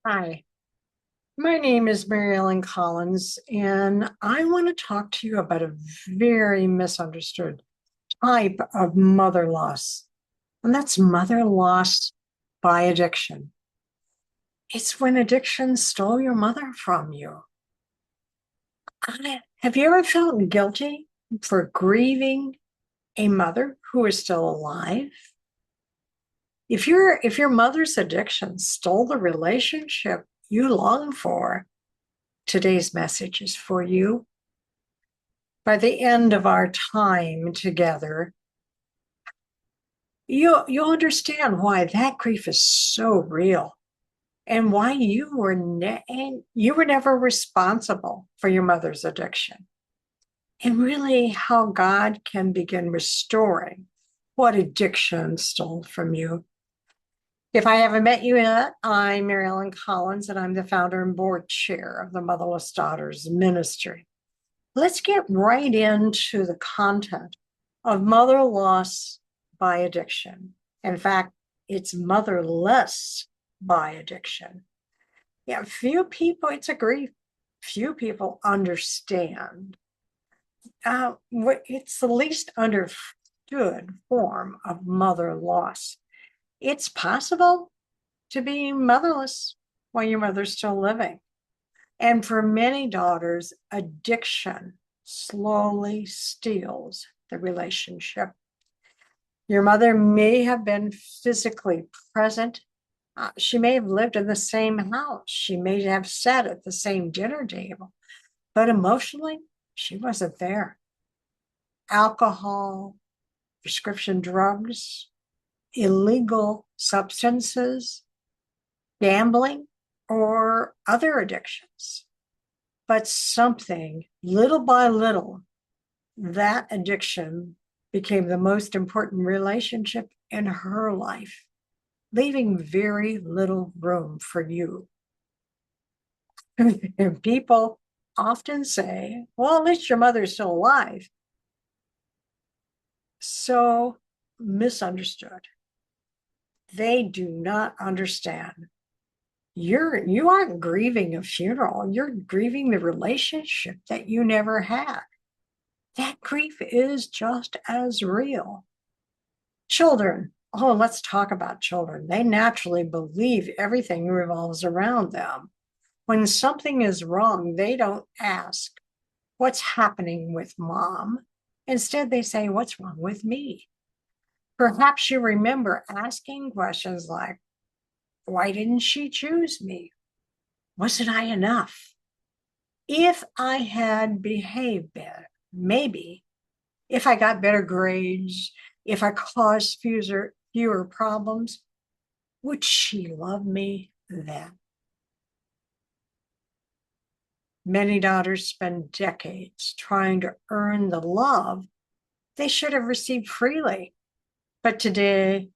Hi, my name is Mary Ellen Collins, and I want to talk to you about a very misunderstood type of mother loss, and that's mother loss by addiction. It's when addiction stole your mother from you. Have you ever felt guilty for grieving a mother who is still alive? If your mother's addiction stole the relationship you long for, today's message is for you. By the end of our time together, you'll understand why that grief is so real and why you were never responsible for your mother's addiction, and really how God can begin restoring what addiction stole from you. If I haven't met you yet, I'm Mary Ellen Collins, and I'm the founder and board chair of the Motherless Daughters Ministry. Let's get right into the content of mother loss by addiction. In fact, it's motherless by addiction. Yeah, it's a grief. Few people understand. It's the least understood form of mother loss. It's possible to be motherless while your mother's still living. And for many daughters, addiction slowly steals the relationship. Your mother may have been physically present. She may have lived in the same house. She may have sat at the same dinner table, but emotionally, she wasn't there. Alcohol, prescription drugs, illegal substances, gambling, or other addictions. But something, little by little, that addiction became the most important relationship in her life, leaving very little room for you. And people often say, well, at least your mother's still alive. So misunderstood. They do not understand. You aren't grieving a funeral, you're grieving the relationship that you never had. That grief is just as real. Children, oh, let's talk about children. They naturally believe everything revolves around them. When something is wrong, they don't ask, what's happening with mom? Instead, they say, what's wrong with me? Perhaps you remember asking questions like, why didn't she choose me? Wasn't I enough? If I had behaved better, maybe. If I got better grades, if I caused fewer problems, would she love me then? Many daughters spend decades trying to earn the love they should have received freely. But today,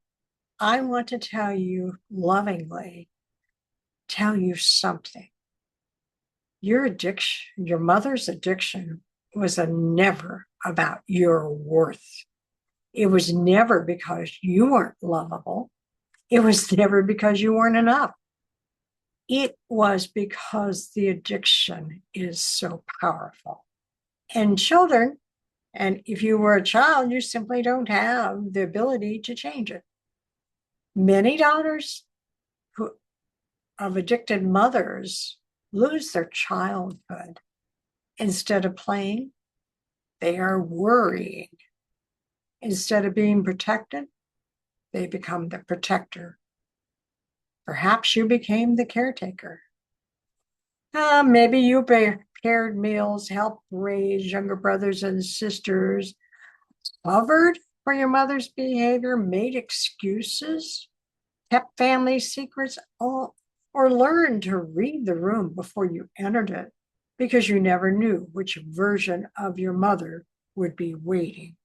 I want to tell you lovingly, tell you something. Your mother's addiction was never about your worth. It was never because you weren't lovable. It was never because you weren't enough. It was because the addiction is so powerful. And children, and if you were a child, you simply don't have the ability to change it. Many daughters of addicted mothers lose their childhood. Instead of playing, they are worrying. Instead of being protected, they become the protector. Perhaps you became the caretaker. Maybe you prepared meals, helped raise younger brothers and sisters, covered for your mother's behavior, made excuses, kept family secrets, or learned to read the room before you entered it because you never knew which version of your mother would be waiting.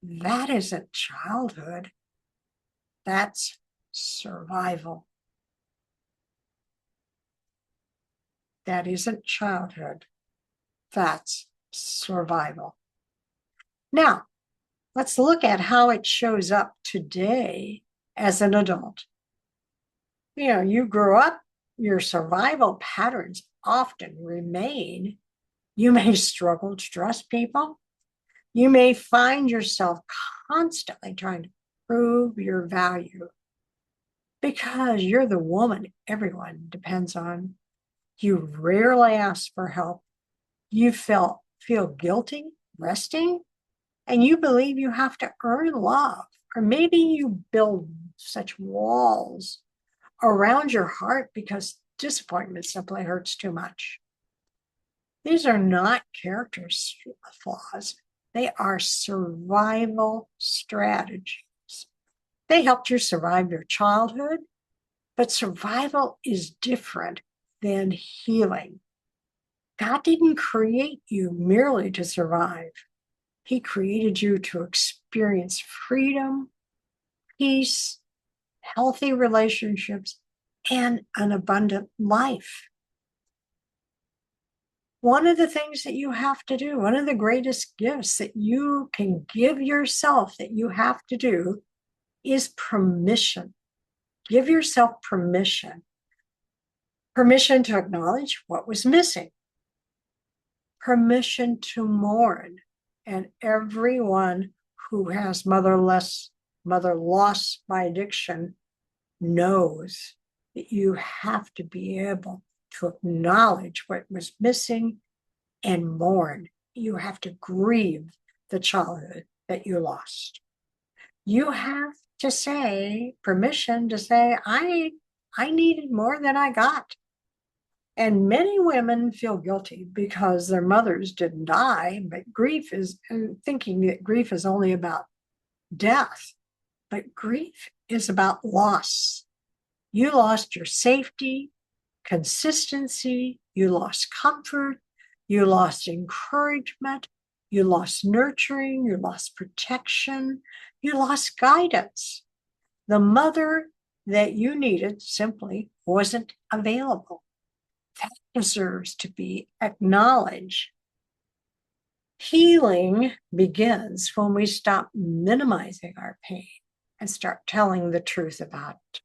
That isn't childhood. That's survival. That isn't childhood. That's survival. Now, let's look at how it shows up today as an adult. You grew up, your survival patterns often remain. You may struggle to trust people. You may find yourself constantly trying to prove your value because you're the woman everyone depends on. You rarely ask for help. You feel guilty resting, and you believe you have to earn love. Or maybe you build such walls around your heart because disappointment simply hurts too much. These are not character flaws. They are survival strategies. They helped you survive your childhood, but survival is different than healing. God didn't create you merely to survive. He created you to experience freedom, peace, healthy relationships, and an abundant life. One of the things that you have to do, one of the greatest gifts that you can give yourself that you have to do is permission. Give yourself permission. Permission to acknowledge what was missing. Permission to mourn. And everyone who has mother loss by addiction knows that you have to be able to acknowledge what was missing and mourn. You have to grieve the childhood that you lost. You have to say permission to say, I needed more than I got. And many women feel guilty because their mothers didn't die, but grief is thinking that grief is only about death, but grief is about loss. You lost your safety, consistency, you lost comfort, you lost encouragement, you lost nurturing, you lost protection, you lost guidance. The mother that you needed simply wasn't available. That deserves to be acknowledged. Healing begins when we stop minimizing our pain and start telling the truth about it.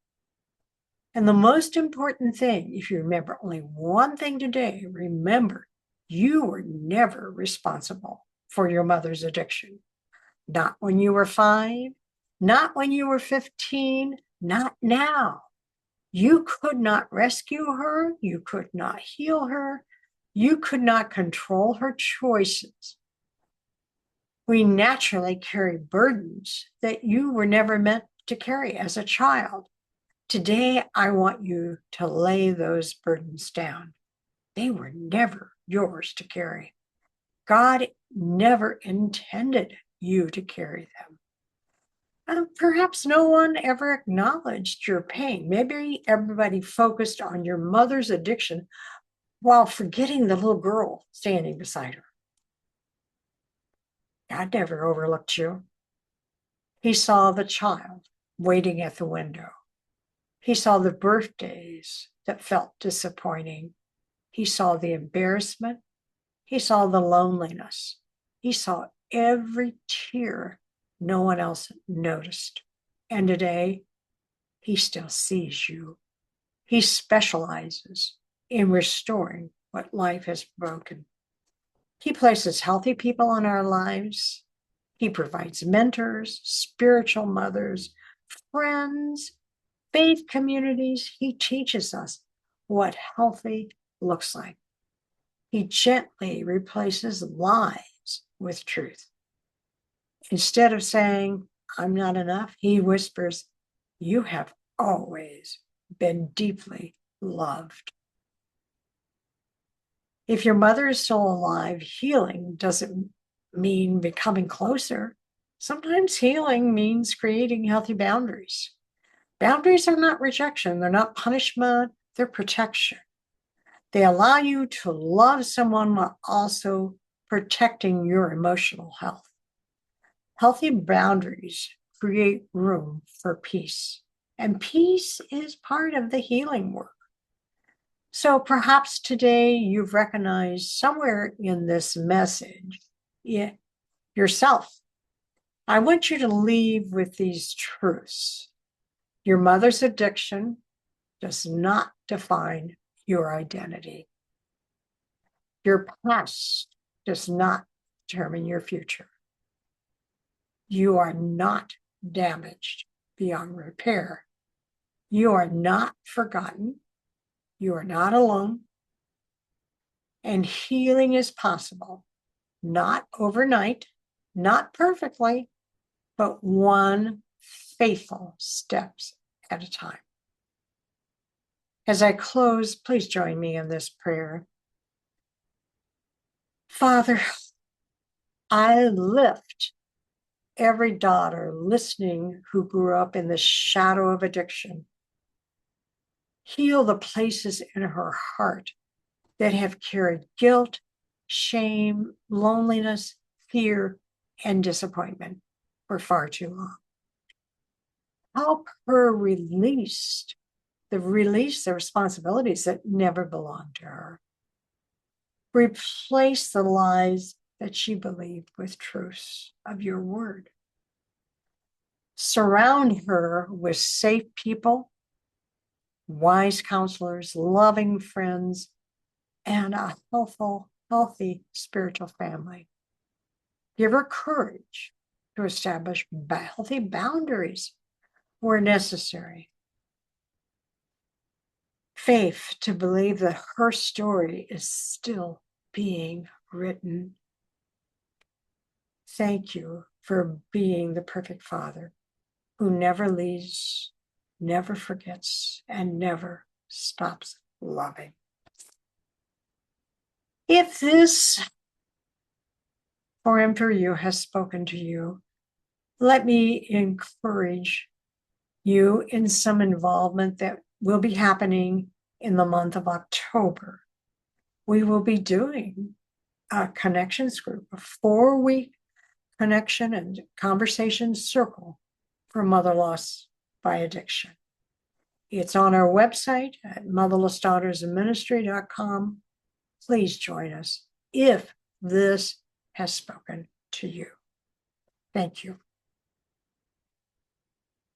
And the most important thing, if you remember only one thing today, remember, you were never responsible for your mother's addiction. Not when you were 5, not when you were 15, not now. You could not rescue her. You could not heal her. You could not control her choices. We naturally carry burdens that you were never meant to carry as a child. Today, I want you to lay those burdens down. They were never yours to carry. God never intended you to carry them. Perhaps no one ever acknowledged your pain. Maybe everybody focused on your mother's addiction while forgetting the little girl standing beside her. God never overlooked you. He saw the child waiting at the window. He saw the birthdays that felt disappointing. He saw the embarrassment. He saw the loneliness. He saw every tear no one else noticed. And today, he still sees you. He specializes in restoring what life has broken. He places healthy people in our lives. He provides mentors, spiritual mothers, friends, faith communities. He teaches us what healthy looks like. He gently replaces lies with truth. Instead of saying, I'm not enough, he whispers, you have always been deeply loved. If your mother is still alive, healing doesn't mean becoming closer. Sometimes healing means creating healthy boundaries. Boundaries are not rejection, they're not punishment, they're protection. They allow you to love someone while also protecting your emotional health. Healthy boundaries create room for peace, and peace is part of the healing work. So perhaps today you've recognized somewhere in this message yourself. I want you to leave with these truths. Your mother's addiction does not define your identity. Your past does not determine your future. You are not damaged beyond repair. You are not forgotten. You are not alone. And healing is possible, not overnight, not perfectly, but one faithful steps at a time. As I close, please join me in this prayer. Father, I lift every daughter listening who grew up in the shadow of addiction. Heal the places in her heart that have carried guilt, shame, loneliness, fear, and disappointment for far too long. Help her release the responsibilities that never belonged to her. Replace the lies that she believed with truths of your word. Surround her with safe people, wise counselors, loving friends, and a healthy spiritual family. Give her courage to establish healthy boundaries where necessary. Faith to believe that her story is still being written. Thank you for being the perfect Father who never leaves, never forgets, and never stops loving. If this poem for you has spoken to you, let me encourage you in some involvement that will be happening in the month of October. We will be doing a connections group, a 4-week connection and conversation circle for mother loss by addiction. It's on our website at motherlessdaughtersministry.com. Please join us if this has spoken to you. Thank you.